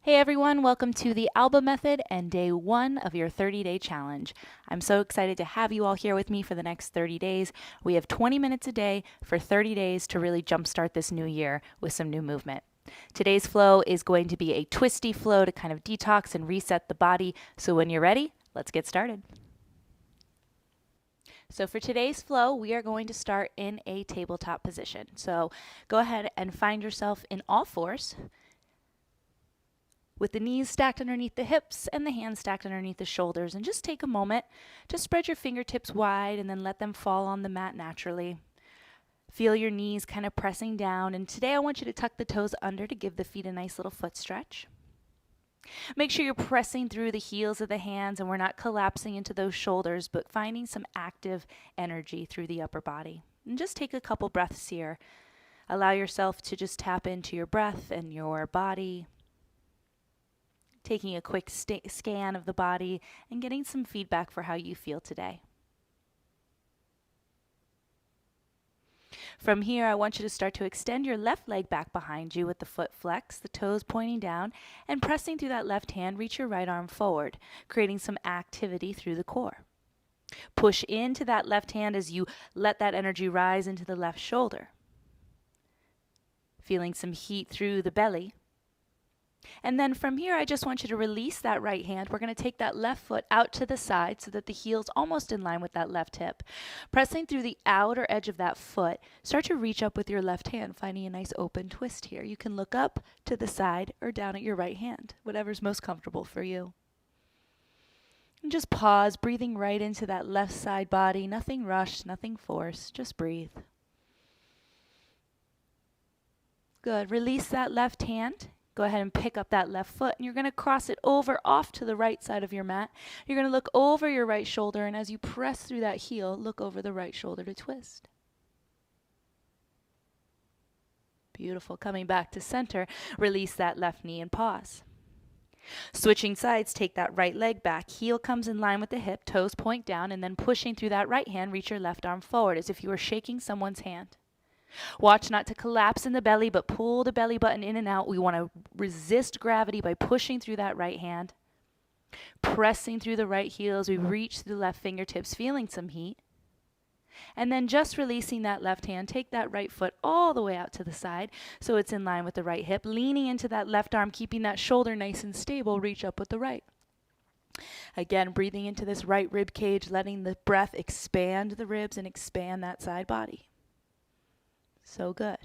Hey everyone, welcome to the Alba Method and day 1 of your 30-day challenge. I'm so excited to have you all here with me for the next 30 days. We have 20 minutes a day for 30 days to really jumpstart this new year with some new movement. Today's flow is going to be a twisty flow to kind of detox and reset the body. So when you're ready, let's get started. So for today's flow, we are going to start in a tabletop position. So go ahead and find yourself in all fours, with the knees stacked underneath the hips and the hands stacked underneath the shoulders. And just take a moment to spread your fingertips wide and then let them fall on the mat naturally. Feel your knees kind of pressing down. And today I want you to tuck the toes under to give the feet a nice little foot stretch. Make sure you're pressing through the heels of the hands and we're not collapsing into those shoulders, but finding some active energy through the upper body. And just take a couple breaths here. Allow yourself to just tap into your breath and your body, taking a quick scan of the body and getting some feedback for how you feel today. From here, I want you to start to extend your left leg back behind you with the foot flexed, the toes pointing down, and pressing through that left hand, reach your right arm forward, creating some activity through the core. Push into that left hand as you let that energy rise into the left shoulder. Feeling some heat through the belly. And then from here, I just want you to release that right hand. We're going to take that left foot out to the side so that the heel's almost in line with that left hip. Pressing through the outer edge of that foot, start to reach up with your left hand, finding a nice open twist here. You can look up to the side or down at your right hand, whatever's most comfortable for you. And just pause, breathing right into that left side body. Nothing rushed, nothing forced, just breathe. Good. Release that left hand. Go ahead and pick up that left foot, and you're going to cross it over off to the right side of your mat. You're going to look over your right shoulder, and as you press through that heel, look over the right shoulder to twist. Beautiful. Coming back to center, release that left knee and pause. Switching sides, take that right leg back. Heel comes in line with the hip, toes point down, and then pushing through that right hand, reach your left arm forward as if you were shaking someone's hand. Watch not to collapse in the belly, but pull the belly button in and out. We want to resist gravity by pushing through that right hand, pressing through the right heel as we reach through the left fingertips, feeling some heat. And then just releasing that left hand, take that right foot all the way out to the side so it's in line with the right hip, leaning into that left arm, keeping that shoulder nice and stable, reach up with the right. Again, breathing into this right rib cage, letting the breath expand the ribs and expand that side body. So good.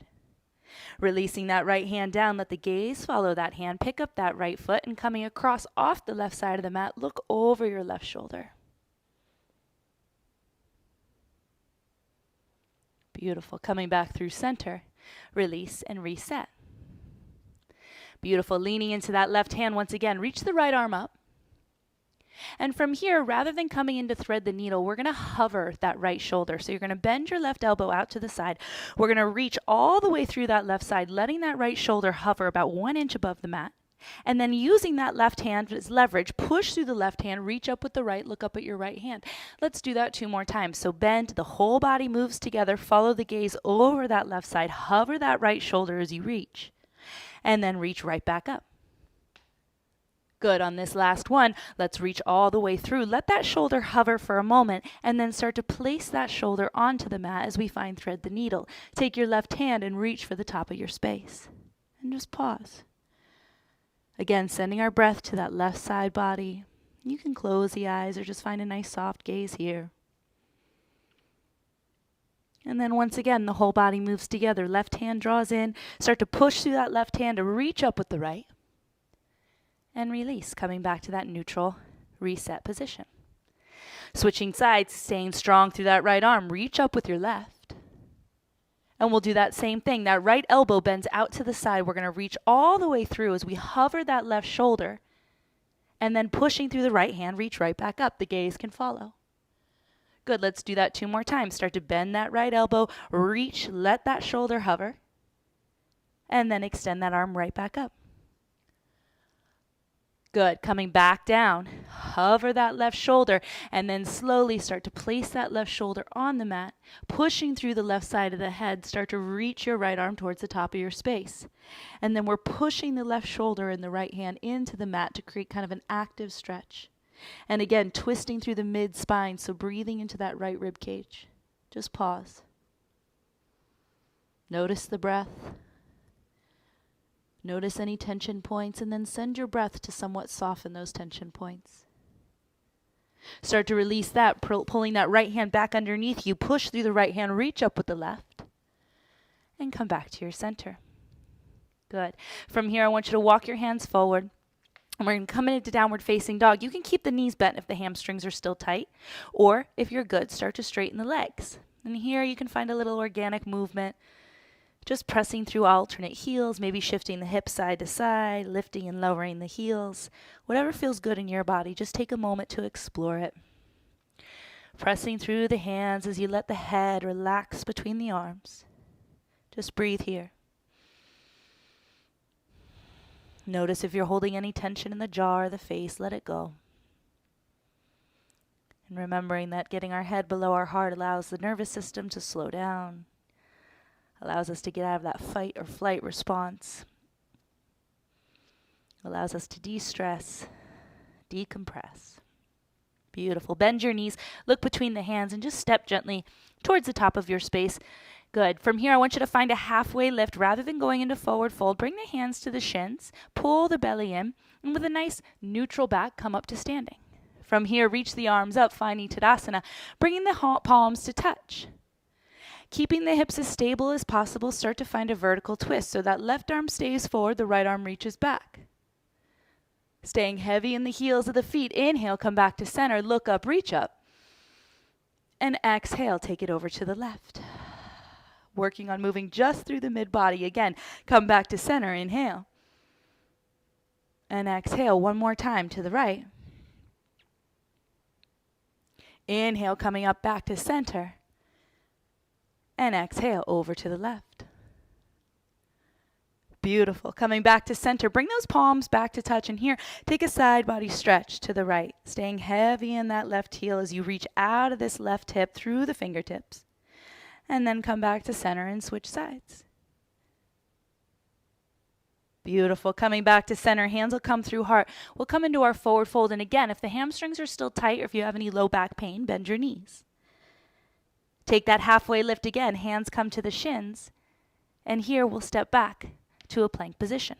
Releasing that right hand down, let the gaze follow that hand. Pick up that right foot and coming across off the left side of the mat, look over your left shoulder. Beautiful. Coming back through center, release and reset. Beautiful. Leaning into that left hand once again, reach the right arm up. And from here, rather than coming in to thread the needle, we're going to hover that right shoulder. So you're going to bend your left elbow out to the side. We're going to reach all the way through that left side, letting that right shoulder hover about 1 inch above the mat. And then using that left hand as leverage, push through the left hand, reach up with the right, look up at your right hand. Let's do that 2 more times. So bend, the whole body moves together, follow the gaze over that left side, hover that right shoulder as you reach, and then reach right back up. Good. On this last one, let's reach all the way through. Let that shoulder hover for a moment and then start to place that shoulder onto the mat as we find thread the needle. Take your left hand and reach for the top of your space. And just pause. Again, sending our breath to that left side body. You can close the eyes or just find a nice soft gaze here. And then once again, the whole body moves together. Left hand draws in. Start to push through that left hand to reach up with the right. And release, coming back to that neutral reset position. Switching sides, staying strong through that right arm. Reach up with your left. And we'll do that same thing. That right elbow bends out to the side. We're going to reach all the way through as we hover that left shoulder. And then pushing through the right hand, reach right back up. The gaze can follow. Good, let's do that 2 more times. Start to bend that right elbow, reach, let that shoulder hover. And then extend that arm right back up. Good. Coming back down, cover that left shoulder, and then slowly start to place that left shoulder on the mat, pushing through the left side of the head. Start to reach your right arm towards the top of your space. And then we're pushing the left shoulder and the right hand into the mat to create kind of an active stretch. And again, twisting through the mid-spine, so breathing into that right rib cage. Just pause. Notice the breath. Notice any tension points, and then send your breath to somewhat soften those tension points. Start to release that, pulling that right hand back underneath you. Push through the right hand, reach up with the left, and come back to your center. Good. From here, I want you to walk your hands forward, and we're going to come into downward facing dog. You can keep the knees bent if the hamstrings are still tight, or if you're good, start to straighten the legs. And here you can find a little organic movement. Just pressing through alternate heels, maybe shifting the hips side to side, lifting and lowering the heels. Whatever feels good in your body, just take a moment to explore it. Pressing through the hands as you let the head relax between the arms. Just breathe here. Notice if you're holding any tension in the jaw or the face, let it go. And remembering that getting our head below our heart allows the nervous system to slow down. Allows us to get out of that fight or flight response. Allows us to de-stress, decompress. Beautiful. Bend your knees, look between the hands, and just step gently towards the top of your space. Good. From here, I want you to find a halfway lift. Rather than going into forward fold, bring the hands to the shins, pull the belly in, and with a nice neutral back, come up to standing. From here, reach the arms up, finding Tadasana, bringing the palms to touch. Keeping the hips as stable as possible, start to find a vertical twist. So that left arm stays forward, the right arm reaches back. Staying heavy in the heels of the feet. Inhale, come back to center, look up, reach up. And exhale, take it over to the left. Working on moving just through the mid-body. Again, come back to center, inhale. And exhale, one more time to the right. Inhale, coming up back to center. And exhale, over to the left. Beautiful. Coming back to center. Bring those palms back to touch. And here, take a side body stretch to the right. Staying heavy in that left heel as you reach out of this left hip through the fingertips. And then come back to center and switch sides. Beautiful. Coming back to center. Hands will come through heart. We'll come into our forward fold. And again, if the hamstrings are still tight or if you have any low back pain, bend your knees. Take that halfway lift again. Hands come to the shins. And here we'll step back to a plank position.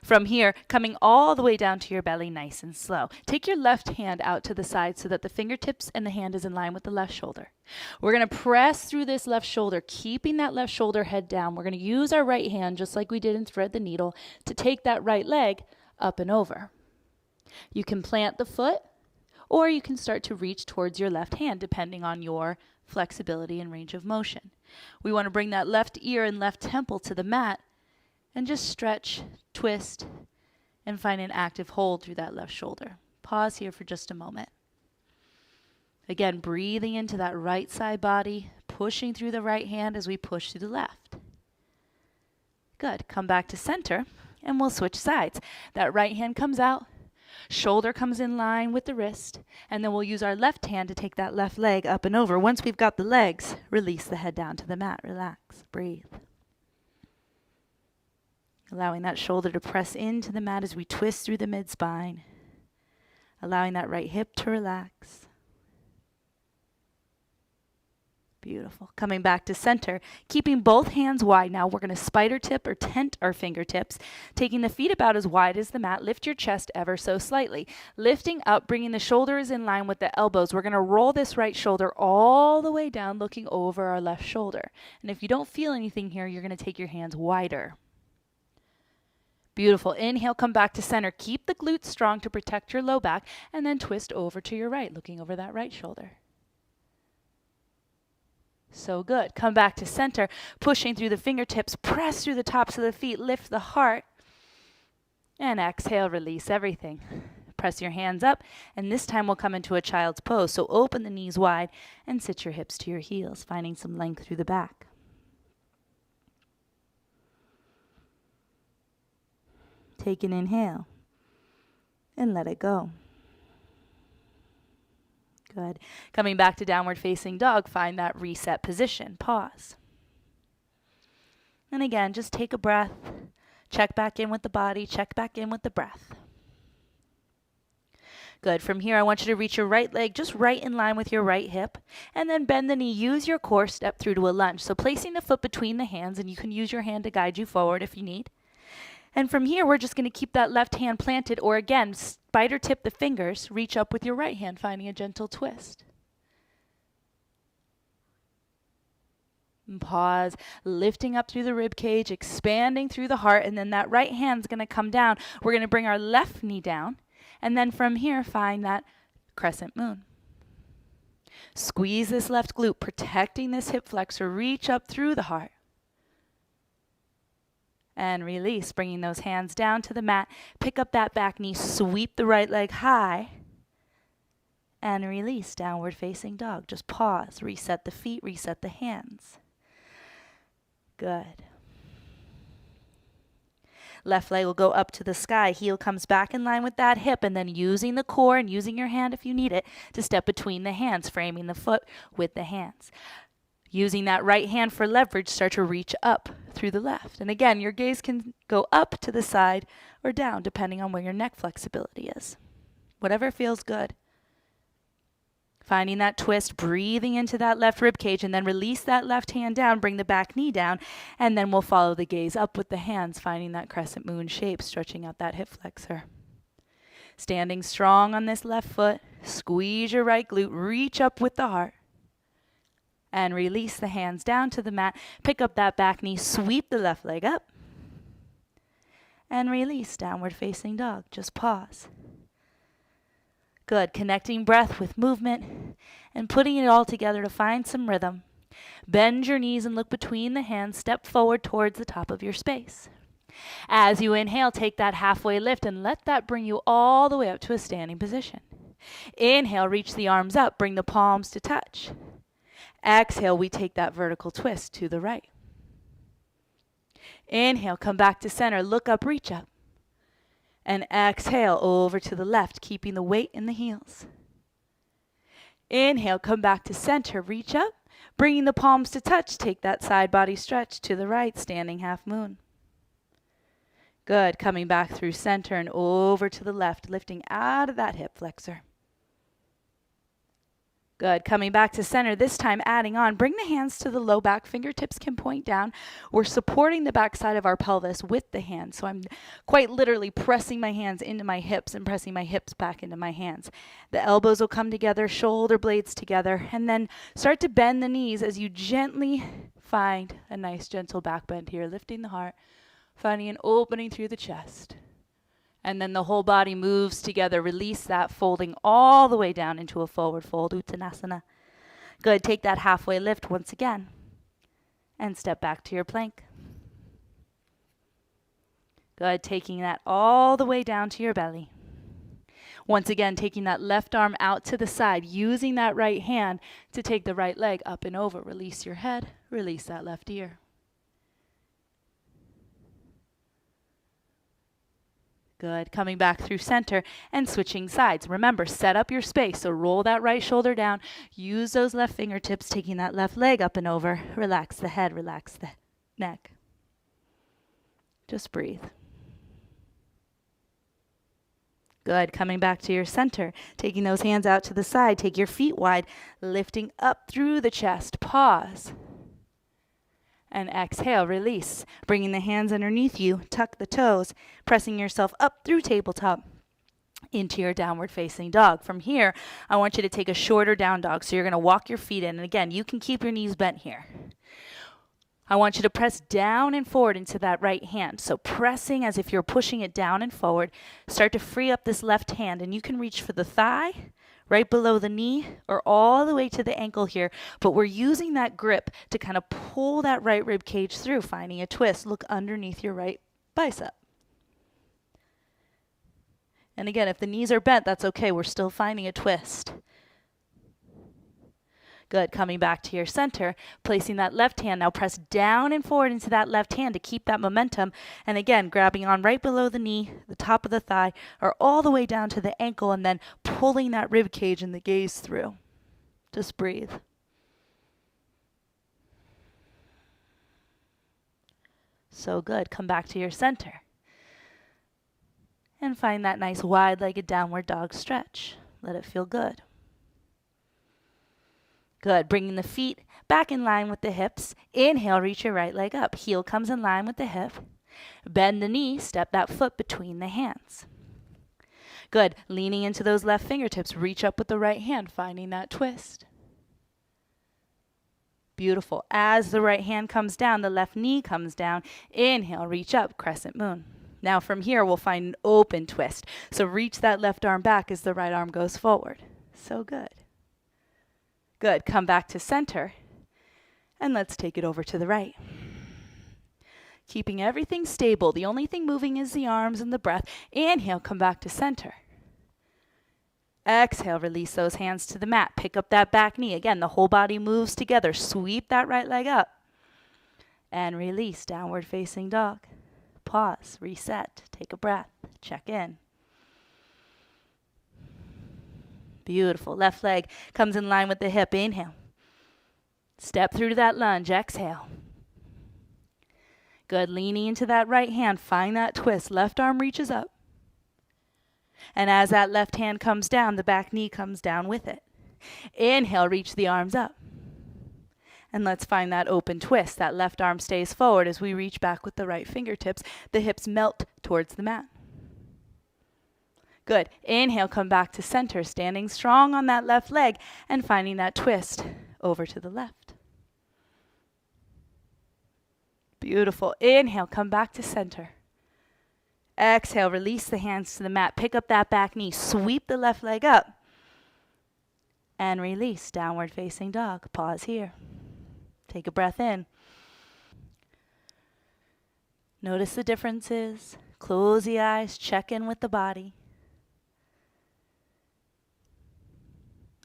From here, coming all the way down to your belly, nice and slow. Take your left hand out to the side so that the fingertips and the hand is in line with the left shoulder. We're going to press through this left shoulder, keeping that left shoulder head down. We're going to use our right hand, just like we did in Thread the Needle, to take that right leg up and over. You can plant the foot, or you can start to reach towards your left hand, depending on your flexibility and range of motion. We want to bring that left ear and left temple to the mat and just stretch, twist, and find an active hold through that left shoulder. Pause here for just a moment. Again, breathing into that right side body, pushing through the right hand as we push through the left. Good. Come back to center, and we'll switch sides. That right hand comes out. Shoulder comes in line with the wrist, and then we'll use our left hand to take that left leg up and over. Once we've got the legs, release the head down to the mat. Relax. Breathe. Allowing that shoulder to press into the mat as we twist through the mid-spine. Allowing that right hip to relax. Beautiful. Coming back to center, keeping both hands wide. Now we're going to spider tip or tent our fingertips, taking the feet about as wide as the mat. Lift your chest ever so slightly. Lifting up, bringing the shoulders in line with the elbows. We're going to roll this right shoulder all the way down, looking over our left shoulder. And if you don't feel anything here, you're going to take your hands wider. Beautiful. Inhale, come back to center. Keep the glutes strong to protect your low back, and then twist over to your right, looking over that right shoulder. So good. Come back to center, pushing through the fingertips, press through the tops of the feet, lift the heart, and exhale, release everything. Press your hands up, and this time we'll come into a child's pose. So open the knees wide and sit your hips to your heels, finding some length through the back. Take an inhale, and let it go. Good. Coming back to downward facing dog, find that reset position. Pause. And again, just take a breath. Check back in with the body. Check back in with the breath. Good. From here, I want you to reach your right leg just right in line with your right hip. And then bend the knee. Use your core, step through to a lunge. So placing the foot between the hands, and you can use your hand to guide you forward if you need. And from here, we're just going to keep that left hand planted, or again, spider tip the fingers. Reach up with your right hand, finding a gentle twist. And pause, lifting up through the rib cage, expanding through the heart, and then that right hand's going to come down. We're going to bring our left knee down. And then from here, find that crescent moon. Squeeze this left glute, protecting this hip flexor. Reach up through the heart. And release, bringing those hands down to the mat. Pick up that back knee, sweep the right leg high. And release, downward facing dog. Just pause, reset the feet, reset the hands. Good. Left leg will go up to the sky. Heel comes back in line with that hip, and then using the core and using your hand if you need it to step between the hands, framing the foot with the hands. Using that right hand for leverage, start to reach up through the left. And again, your gaze can go up to the side or down depending on where your neck flexibility is. Whatever feels good. Finding that twist, breathing into that left rib cage, and then release that left hand down, bring the back knee down, and then we'll follow the gaze up with the hands, finding that crescent moon shape, stretching out that hip flexor. Standing strong on this left foot, squeeze your right glute, reach up with the heart, and release the hands down to the mat. Pick up that back knee, sweep the left leg up, and release, downward facing dog. Just pause. Good. Connecting breath with movement and putting it all together to find some rhythm. Bend your knees and look between the hands. Step forward towards the top of your space. As you inhale, take that halfway lift and let that bring you all the way up to a standing position. Inhale, reach the arms up, bring the palms to touch. Exhale, we take that vertical twist to the right. Inhale, come back to center, look up, reach up. And exhale over to the left, keeping the weight in the heels. Inhale, come back to center, reach up, bringing the palms to touch. Take that side body stretch to the right, standing half moon. Good, coming back through center and over to the left, lifting out of that hip flexor. Good. Coming back to center, this time adding on. Bring the hands to the low back. Fingertips can point down. We're supporting the back side of our pelvis with the hands. So I'm quite literally pressing my hands into my hips and pressing my hips back into my hands. The elbows will come together, shoulder blades together, and then start to bend the knees as you gently find a nice gentle back bend here, lifting the heart, finding an opening through the chest. And then the whole body moves together. Release that, folding all the way down into a forward fold, Uttanasana. Good. Take that halfway lift once again. And step back to your plank. Good. Taking that all the way down to your belly. Once again, taking that left arm out to the side, using that right hand to take the right leg up and over. Release your head. Release that left ear. Good. Coming back through center and switching sides. Remember, set up your space. So roll that right shoulder down. Use those left fingertips, taking that left leg up and over. Relax the head, relax the neck. Just breathe. Good. Coming back to your center. Taking those hands out to the side. Take your feet wide. Lifting up through the chest. Pause. And exhale, release. Bringing the hands underneath you, tuck the toes, pressing yourself up through tabletop into your downward facing dog. From here, I want you to take a shorter down dog. So you're going to walk your feet in. And again, you can keep your knees bent here. I want you to press down and forward into that right hand. So pressing as if you're pushing it down and forward. Start to free up this left hand, and you can reach for the thigh, right below the knee, or all the way to the ankle here. But we're using that grip to kind of pull that right rib cage through, finding a twist. Look underneath your right bicep. And again, if the knees are bent, that's okay. We're still finding a twist. Good. Coming back to your center, placing that left hand. Now press down and forward into that left hand to keep that momentum. And again, grabbing on right below the knee, the top of the thigh, or all the way down to the ankle, and then pulling that rib cage and the gaze through. Just breathe. So good. Come back to your center. And find that nice wide-legged downward dog stretch. Let it feel good. Good. Bringing the feet back in line with the hips. Inhale, reach your right leg up. Heel comes in line with the hip. Bend the knee, step that foot between the hands. Good. Leaning into those left fingertips. Reach up with the right hand, finding that twist. Beautiful. As the right hand comes down, the left knee comes down. Inhale, reach up, crescent moon. Now from here, we'll find an open twist. So reach that left arm back as the right arm goes forward. So good. Good. Come back to center. And let's take it over to the right. Keeping everything stable. The only thing moving is the arms and the breath. Inhale, come back to center. Exhale, release those hands to the mat. Pick up that back knee. Again, the whole body moves together. Sweep that right leg up. And release, downward facing dog. Pause, reset, take a breath, check in. Beautiful. Left leg comes in line with the hip. Inhale. Step through to that lunge. Exhale. Good. Leaning into that right hand. Find that twist. Left arm reaches up. And as that left hand comes down, the back knee comes down with it. Inhale, reach the arms up. And let's find that open twist. That left arm stays forward as we reach back with the right fingertips. The hips melt towards the mat. Good. Inhale, come back to center, standing strong on that left leg and finding that twist over to the left. Beautiful. Inhale, come back to center. Exhale, release the hands to the mat. Pick up that back knee. Sweep the left leg up. And release, downward facing dog. Pause here. Take a breath in. Notice the differences. Close the eyes. Check in with the body.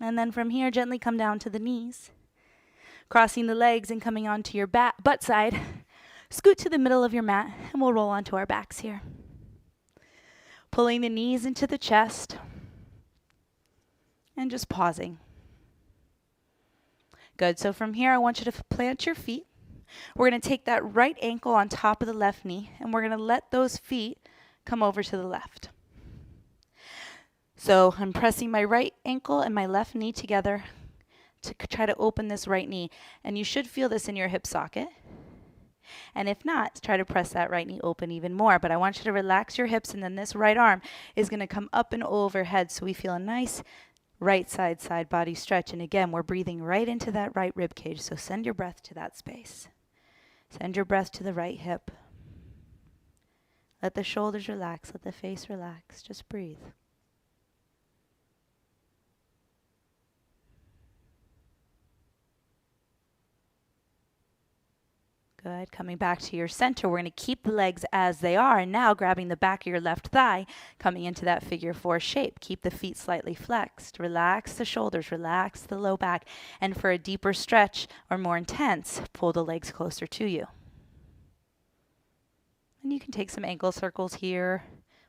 And then from here, gently come down to the knees. Crossing the legs and coming onto your butt side. Scoot to the middle of your mat and we'll roll onto our backs here. Pulling the knees into the chest. And just pausing. Good. So from here, I want you to plant your feet. We're going to take that right ankle on top of the left knee, and we're going to let those feet come over to the left. So I'm pressing my right ankle and my left knee together to try to open this right knee. And you should feel this in your hip socket. And if not, try to press that right knee open even more. But I want you to relax your hips, and then this right arm is going to come up and overhead so we feel a nice right side body stretch. And again, we're breathing right into that right rib cage. So send your breath to that space. Send your breath to the right hip. Let the shoulders relax. Let the face relax. Just breathe. Good. Coming back to your center, we're going to keep the legs as they are. And now grabbing the back of your left thigh, coming into that figure four shape. Keep the feet slightly flexed. Relax the shoulders, relax the low back. And for a deeper stretch or more intense, pull the legs closer to you. And you can take some ankle circles here.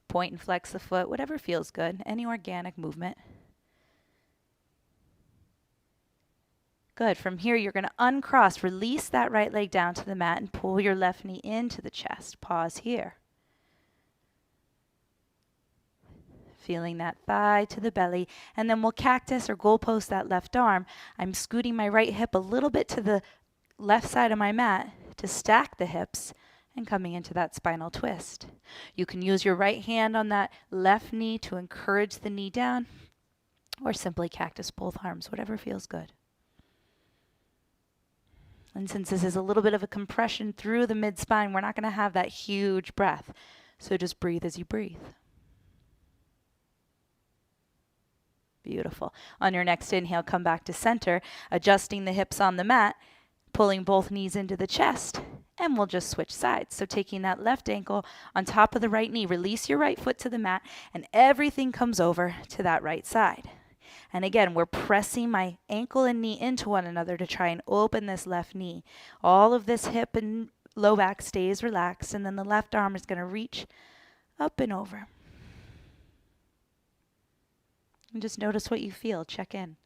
Point and flex the foot, whatever feels good. Any organic movement. Good. From here, you're going to uncross. Release that right leg down to the mat and pull your left knee into the chest. Pause here. Feeling that thigh to the belly. And then we'll cactus or goalpost that left arm. I'm scooting my right hip a little bit to the left side of my mat to stack the hips and coming into that spinal twist. You can use your right hand on that left knee to encourage the knee down, or simply cactus both arms, whatever feels good. And since this is a little bit of a compression through the mid-spine, we're not going to have that huge breath. So just breathe as you breathe. Beautiful. On your next inhale, come back to center, adjusting the hips on the mat, pulling both knees into the chest, and we'll just switch sides. So taking that left ankle on top of the right knee, release your right foot to the mat, and everything comes over to that right side. And again, we're pressing my ankle and knee into one another to try and open this left knee. All of this hip and low back stays relaxed, and then the left arm is going to reach up and over. And just notice what you feel. Check in.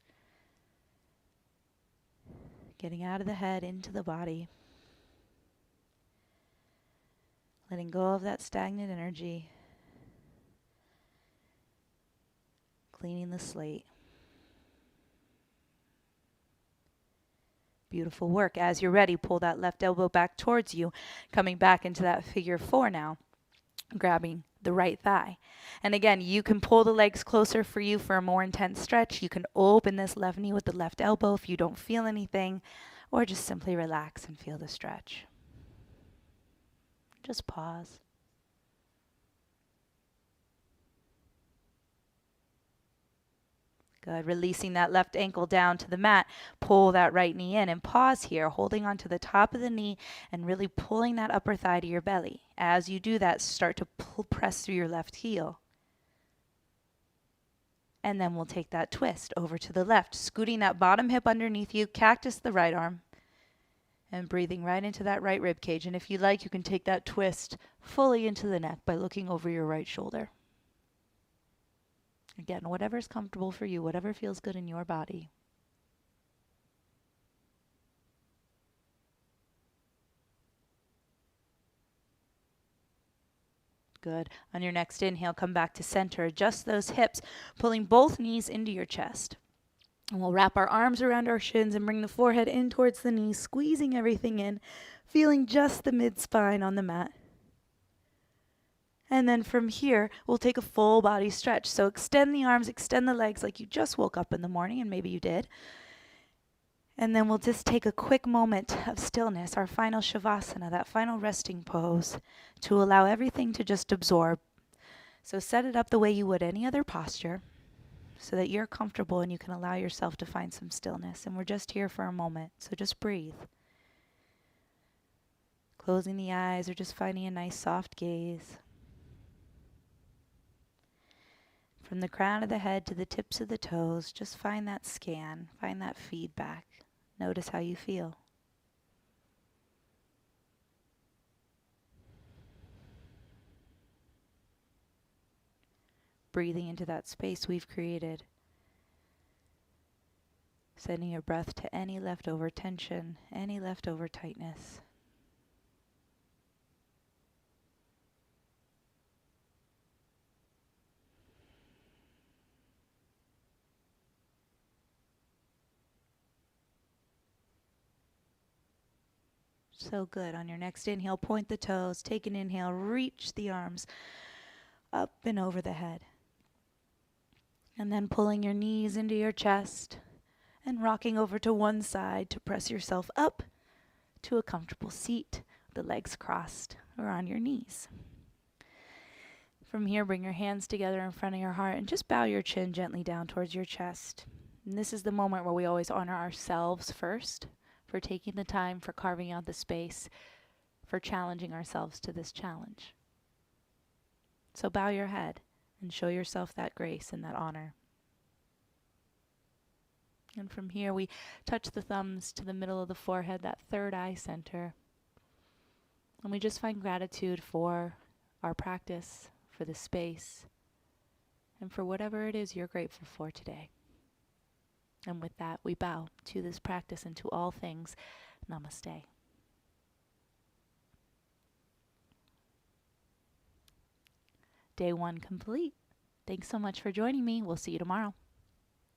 Getting out of the head into the body. Letting go of that stagnant energy. Cleaning the slate. Beautiful work. As you're ready, pull that left elbow back towards you, coming back into that figure 4 now, grabbing the right thigh. And again, you can pull the legs closer for you for a more intense stretch. You can open this left knee with the left elbow if you don't feel anything, or just simply relax and feel the stretch. Just pause. Good. Releasing that left ankle down to the mat. Pull that right knee in and pause here, holding onto the top of the knee and really pulling that upper thigh to your belly. As you do that, start to press through your left heel. And then we'll take that twist over to the left, scooting that bottom hip underneath you, cactus the right arm, and breathing right into that right rib cage. And if you like, you can take that twist fully into the neck by looking over your right shoulder. Again, whatever's comfortable for you, whatever feels good in your body. Good. On your next inhale, come back to center. Adjust those hips, pulling both knees into your chest. And we'll wrap our arms around our shins and bring the forehead in towards the knees, squeezing everything in, feeling just the mid-spine on the mat. And then from here, we'll take a full body stretch. So extend the arms, extend the legs like you just woke up in the morning, and maybe you did. And then we'll just take a quick moment of stillness, our final Shavasana, that final resting pose, to allow everything to just absorb. So set it up the way you would any other posture so that you're comfortable and you can allow yourself to find some stillness. And we're just here for a moment, so just breathe. Closing the eyes or just finding a nice soft gaze. From the crown of the head to the tips of the toes, just find that scan, find that feedback. Notice how you feel. Breathing into that space we've created. Sending your breath to any leftover tension, any leftover tightness. So good. On your next inhale, point the toes. Take an inhale, reach the arms up and over the head. And then pulling your knees into your chest and rocking over to one side to press yourself up to a comfortable seat, the legs crossed or on your knees. From here, bring your hands together in front of your heart and just bow your chin gently down towards your chest. And this is the moment where we always honor ourselves first, for taking the time, for carving out the space, for challenging ourselves to this challenge. So bow your head and show yourself that grace and that honor. And from here, we touch the thumbs to the middle of the forehead, that third eye center. And we just find gratitude for our practice, for the space, and for whatever it is you're grateful for today. And with that, we bow to this practice and to all things. Namaste. Day 1 complete. Thanks so much for joining me. We'll see you tomorrow.